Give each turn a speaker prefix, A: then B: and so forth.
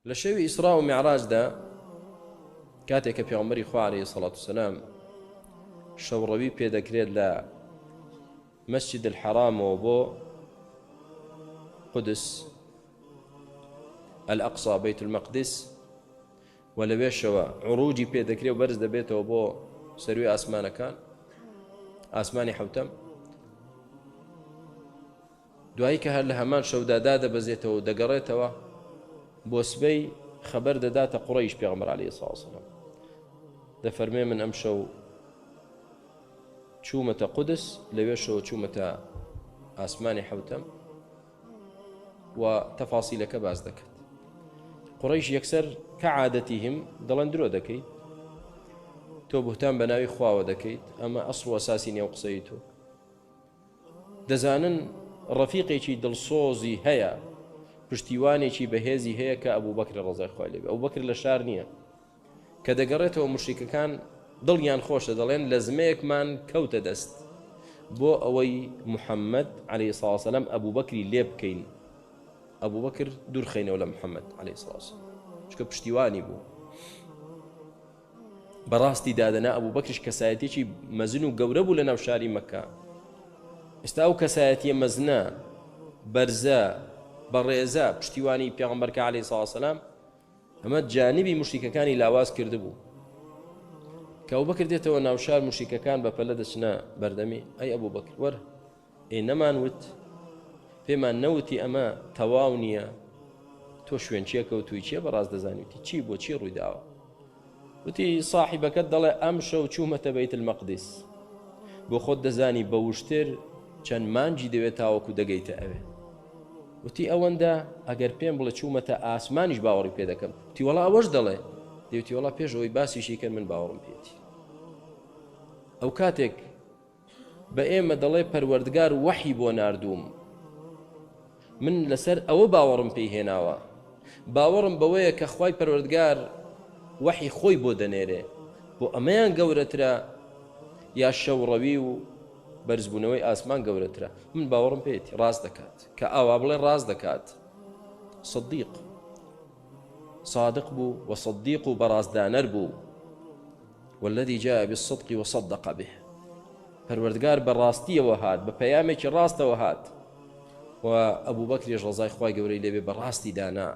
A: لشوي إسراء ومعراج دا كاتك في عمري خو عليه الصلاة والسلام شوروي بيدكريد لا مسجد الحرام وبو قدس الأقصى بيت المقدس ولا بيشوا عروجي بيدكريد وبرز دبيته وبو سروي آسمان كان آسماني حوتم دوایی کە هەر لە هەمان شەودادا دەبەزێتەوە و دەگەڕێتەوە بۆ سبەی خەبەر دەداتە قوڕەیش پێغەمبەر عەلەیهی سڵاو وسەلام دەفەرمێ من ئەم شەو چوومەتە قودس لەوێ شەوە چوومەتە ئاسمانی حەوتەم و تەفاسیلەکە باز دەکات قوڕەیش یەکسەر کە عادەتیهم دەڵێن درۆ دەکەیت تۆ بوتان بە ناوی خواوە دەکەیت ئەمە ئەسڵ و ئەساسی نێو قسەی تۆ دەزانن ڕەفیقێکی دڵسۆزی هەیە پشتیوانێکی بەهێزی هەیە کە ئەبوو بەکر ڕەزای خوای لێبێ ئەبوو بەکر لە شار نییە کە دەگەڕێتەوە موشریکەکان دڵیان خۆشە دەڵێن لە زمەیەکمان کەوتە دەست بۆ ئەوەی محەممەد عەلەیهی سڵاو وسەلام ئەبوو بەکری لێ بکەین ئەبوو بەکر دوورخەینەوە لە محەممەد عەلەیهی سڵاو وسەلام چکە پشتیوانی بوو بەڕاستی دادەنا ئەبوو بەکریش کەسایەتێکی مەزن و گەورە بوو لە ناو شاری مەککە ئێستا ئەو کەسایەتیە مەزنە بەرزە بەڕێزە پشتیوانی پێغەمبەرکە عەلەیهی سڵاو وسەلام ئەمە جانیبی موشریکەکانی لاواز کردبوو کە ئەبوو بەکر دێتەوە ناو شار موشریکەکان بەپەلە دەچنە بەردەمی ئەی ئەبوو بەکر وەرە ئێ نەمانوت پێمان نەوتی ئەمە تەواو نییە تۆ شوێن چیە کەوتووی چیە بەڕاست دەزانیوتی چی بۆ چی ڕووی داوە وتی ساحیبەکەت دەڵێ ئەم شەو چوومەتە بەیت المەقدس بۆ خۆت دەزانی بە وشتر چەند مانجی دەوێت تاوەکو دەگەیتە ئەوێ وتی ئەوەندە ئەگەر پێم بڵێ چوومەتە ئاسمانیش باوەڕی پێ دەکەم وتی وەڵا ئەوەش دەڵێ دەوتی وەڵا پێش ئەوەی باسیشی کرد من باوەڕم پێێتی ئەو کاتێک بە ئێمە دەڵێ پەروەردگار وەحی بۆ ناردووم من لەسەر ئەوە باوەڕم پێی هێناوە باوەڕم بەوەیە کە خوای پەروەردگار وەحی خۆی بۆ دەنێرێ بۆ ئەمەیان گەورەترە یا شەوڕەوی و بەرزبوونەوەی ئاسمان گەورەترە من باوەڕم پێێتی ڕاست دەکات کە ئاوا بڵێ ڕاست دەکات صادق بوو و صدیق و بەڕازدانەر بوو والذي جاء بالصدق وصدق به پەروەردگار بەڕاستیەوە هات بە پەیامێکی ڕاستەوە هات و ئەبوو بەکریش ڕەزای خوای گەورەی لێبێ بەڕاستی دانا